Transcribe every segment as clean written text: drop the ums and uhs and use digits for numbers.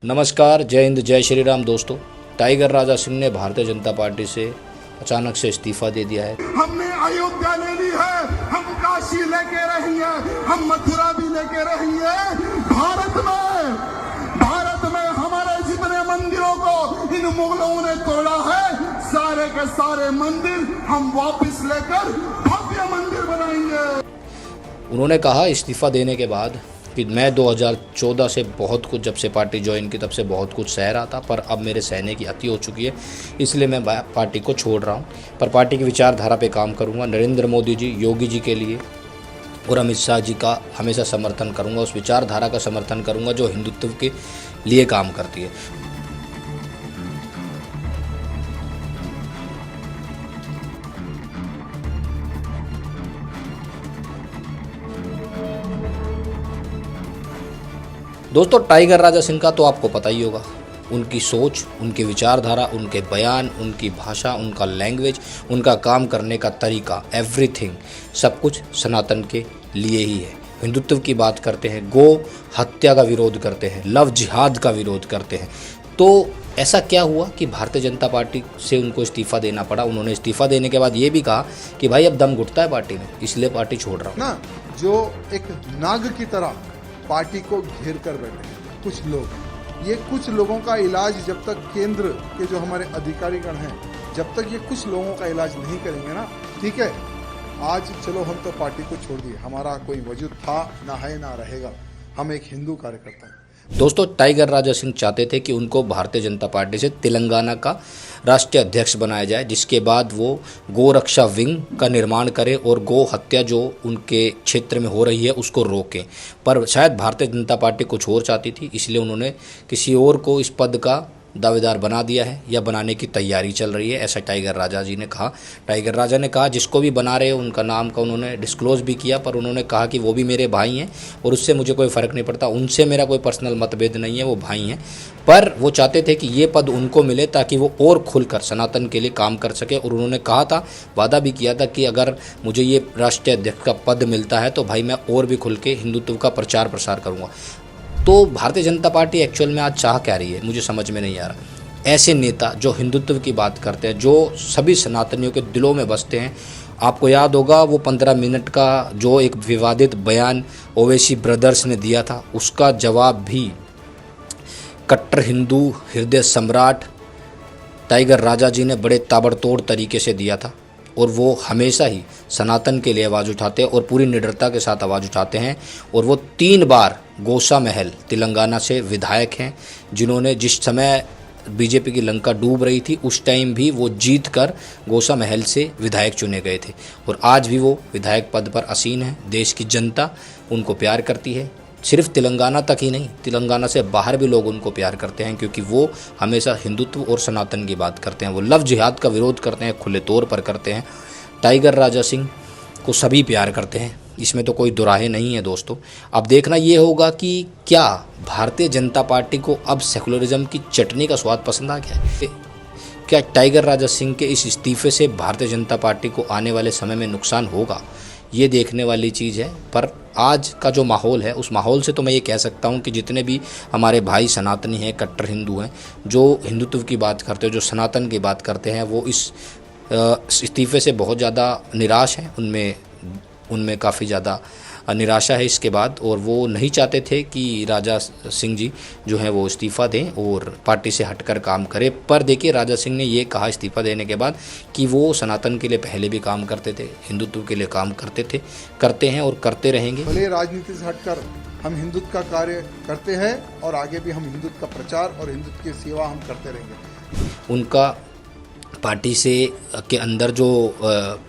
नमस्कार, जय हिंद, जय श्री राम दोस्तों। टाइगर राजा सिंह ने भारतीय जनता पार्टी से अचानक से इस्तीफा दे दिया है। हमने अयोध्या ले ली है, हम काशी लेके रहेंगे, हम मथुरा भी लेके रहेंगे। भारत में हमारे जितने मंदिरों को इन मुगलों ने तोड़ा है, सारे के सारे मंदिर हम वापस लेकर भव्य मंदिर बनाएंगे। उन्होंने कहा इस्तीफा देने के बाद कि मैं 2014 से बहुत कुछ, जब से पार्टी ज्वाइन की तब से बहुत कुछ सह रहा था, पर अब मेरे सहने की अति हो चुकी है, इसलिए मैं पार्टी को छोड़ रहा हूं। पर पार्टी की विचारधारा पे काम करूंगा। नरेंद्र मोदी जी, योगी जी के लिए और अमित शाह जी का हमेशा समर्थन करूंगा। उस विचारधारा का समर्थन करूंगा जो हिंदुत्व के लिए काम करती है। दोस्तों, टाइगर राजा सिंह का तो आपको पता ही होगा। उनकी सोच, उनकी विचारधारा, उनके बयान, उनकी भाषा, उनका लैंग्वेज, उनका काम करने का तरीका, एवरीथिंग, सब कुछ सनातन के लिए ही है। हिंदुत्व की बात करते हैं, गो हत्या का विरोध करते हैं, लव जिहाद का विरोध करते हैं। तो ऐसा क्या हुआ कि भारतीय जनता पार्टी से उनको इस्तीफा देना पड़ा? उन्होंने इस्तीफा देने के बाद ये भी कहा कि भाई अब दम घुटता है पार्टी में, इसलिए पार्टी छोड़ रहा हूँ ना। जो एक नाग की तरह पार्टी को घेर कर बैठे हैं कुछ लोग। ये कुछ लोगों का इलाज जब तक केंद्र के जो हमारे अधिकारीगण हैं, जब तक ये कुछ लोगों का इलाज नहीं करेंगे ना, ठीक है, आज चलो हम तो पार्टी को छोड़ दिए, हमारा कोई वजूद था ना है ना रहेगा, हम एक हिंदू कार्यकर्ता हैं। दोस्तों, टाइगर राजा सिंह चाहते थे कि उनको भारतीय जनता पार्टी से तेलंगाना का राष्ट्रीय अध्यक्ष बनाया जाए, जिसके बाद वो गो रक्षा विंग का निर्माण करें और गो हत्या जो उनके क्षेत्र में हो रही है उसको रोकें। पर शायद भारतीय जनता पार्टी कुछ और चाहती थी, इसलिए उन्होंने किसी और को इस पद का दावेदार बना दिया है या बनाने की तैयारी चल रही है, ऐसा टाइगर राजा जी ने कहा। टाइगर राजा ने कहा जिसको भी बना रहे हो उनका नाम का उन्होंने डिस्क्लोज भी किया, पर उन्होंने कहा कि वो भी मेरे भाई हैं और उससे मुझे कोई फ़र्क नहीं पड़ता, उनसे मेरा कोई पर्सनल मतभेद नहीं है, वो भाई हैं। पर वो चाहते थे कि ये पद उनको मिले ताकि वो और खुलकर सनातन के लिए काम कर सके। और उन्होंने कहा था, वादा भी किया था कि अगर मुझे ये राष्ट्रीय अध्यक्ष का पद मिलता है तो भाई मैं और भी खुल के हिंदुत्व का प्रचार प्रसार करूँगा। तो भारतीय जनता पार्टी एक्चुअल में आज चाह क्या रही है, मुझे समझ में नहीं आ रहा। ऐसे नेता जो हिंदुत्व की बात करते हैं, जो सभी सनातनियों के दिलों में बसते हैं। आपको याद होगा वो 15 मिनट का जो एक विवादित बयान ओवैसी ब्रदर्स ने दिया था, उसका जवाब भी कट्टर हिंदू हृदय सम्राट टाइगर राजा जी ने बड़े ताबड़तोड़ तरीके से दिया था। और वो हमेशा ही सनातन के लिए आवाज़ उठाते हैं और पूरी निडरता के साथ आवाज़ उठाते हैं। और वो 3 बार गोसा महल तेलंगाना से विधायक हैं, जिन्होंने जिस समय बीजेपी की लंका डूब रही थी उस टाइम भी वो जीत कर गोसा महल से विधायक चुने गए थे और आज भी वो विधायक पद पर आसीन हैं। देश की जनता उनको प्यार करती है, सिर्फ तेलंगाना तक ही नहीं, तेलंगाना से बाहर भी लोग उनको प्यार करते हैं, क्योंकि वो हमेशा हिंदुत्व और सनातन की बात करते हैं। वो लव जिहाद का विरोध करते हैं, खुले तौर पर करते हैं। टाइगर राजा सिंह को सभी प्यार करते हैं, इसमें तो कोई दुराहे नहीं है दोस्तों। अब देखना ये होगा कि क्या भारतीय जनता पार्टी को अब सेकुलरिज्म की चटनी का स्वाद पसंद आ गया है? क्या टाइगर राजा सिंह के इस इस्तीफे से भारतीय जनता पार्टी को आने वाले समय में नुकसान होगा? ये देखने वाली चीज़ है। पर आज का जो माहौल है, उस माहौल से तो मैं ये कह सकता हूँ कि जितने भी हमारे भाई सनातनी हैं, कट्टर हिंदू हैं, जो हिंदुत्व की बात करते हैं, जो सनातन की बात करते हैं, वो इस इस्तीफे से बहुत ज़्यादा निराश हैं। उनमें काफ़ी ज़्यादा निराशा है इसके बाद, और वो नहीं चाहते थे कि राजा सिंह जी जो हैं वो इस्तीफ़ा दें और पार्टी से हटकर काम करें। पर देखिए, राजा सिंह ने ये कहा इस्तीफ़ा देने के बाद कि वो सनातन के लिए पहले भी काम करते थे, हिंदुत्व के लिए काम करते हैं और करते रहेंगे। भले राजनीति से हटकर हम हिंदुत्व का कार्य करते हैं और आगे भी हम हिंदुत्व का प्रचार और हिंदुत्व की सेवा हम करते रहेंगे। उनका पार्टी से के अंदर जो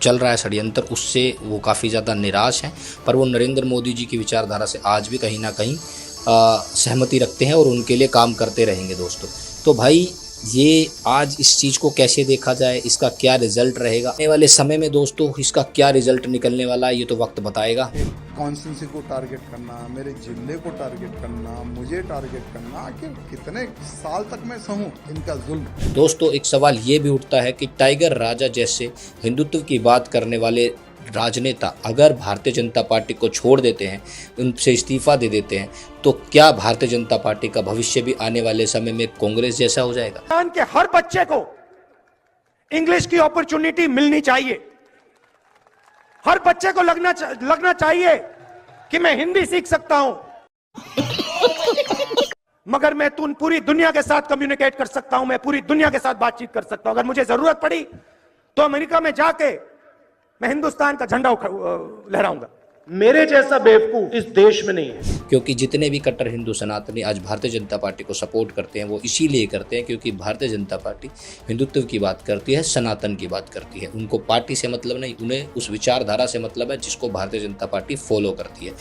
चल रहा है षड्यंत्र, उससे वो काफ़ी ज़्यादा निराश हैं। पर वो नरेंद्र मोदी जी की विचारधारा से आज भी कहीं ना कहीं सहमति रखते हैं और उनके लिए काम करते रहेंगे दोस्तों। तो भाई, ये आज इस चीज़ को कैसे देखा जाए, इसका क्या रिजल्ट रहेगा आने वाले समय में दोस्तों, इसका क्या रिजल्ट निकलने वाला है ये तो वक्त बताएगा। कॉन्स्टिट्यूंसी को टारगेट करना, मेरे जिले को टारगेट करना, मुझे टारगेट करना, आखिर कितने साल तक मैं सहूं इनका जुल्म। दोस्तों, एक सवाल ये भी उठता है कि टाइगर राजा जैसे हिंदुत्व की बात करने वाले राजनेता अगर भारतीय जनता पार्टी को छोड़ देते हैं, उनसे इस्तीफा दे देते हैं, तो क्या भारतीय जनता पार्टी का भविष्य भी आने वाले समय में कांग्रेस जैसा हो जाएगा? हिंदुस्तान के हर बच्चे को इंग्लिश की अपॉर्चुनिटी मिलनी चाहिए। हर बच्चे को लगना चाहिए कि मैं हिंदी सीख सकता हूं, मगर मैं पूरी दुनिया के साथ कम्युनिकेट कर सकता हूं, मैं पूरी दुनिया के साथ बातचीत कर सकता हूं। अगर मुझे जरूरत पड़ी तो अमेरिका में जाके मैं हिंदुस्तान का झंडा लहराऊंगा। मेरे जैसा बेवकूफ इस देश में नहीं है। क्योंकि जितने भी कट्टर हिंदू सनातनी आज भारतीय जनता पार्टी को सपोर्ट करते हैं, वो इसीलिए करते हैं क्योंकि भारतीय जनता पार्टी हिंदुत्व की बात करती है, सनातन की बात करती है। उनको पार्टी से मतलब नहीं, उन्हें उस विचारधारा से मतलब है जिसको भारतीय जनता पार्टी फॉलो करती है।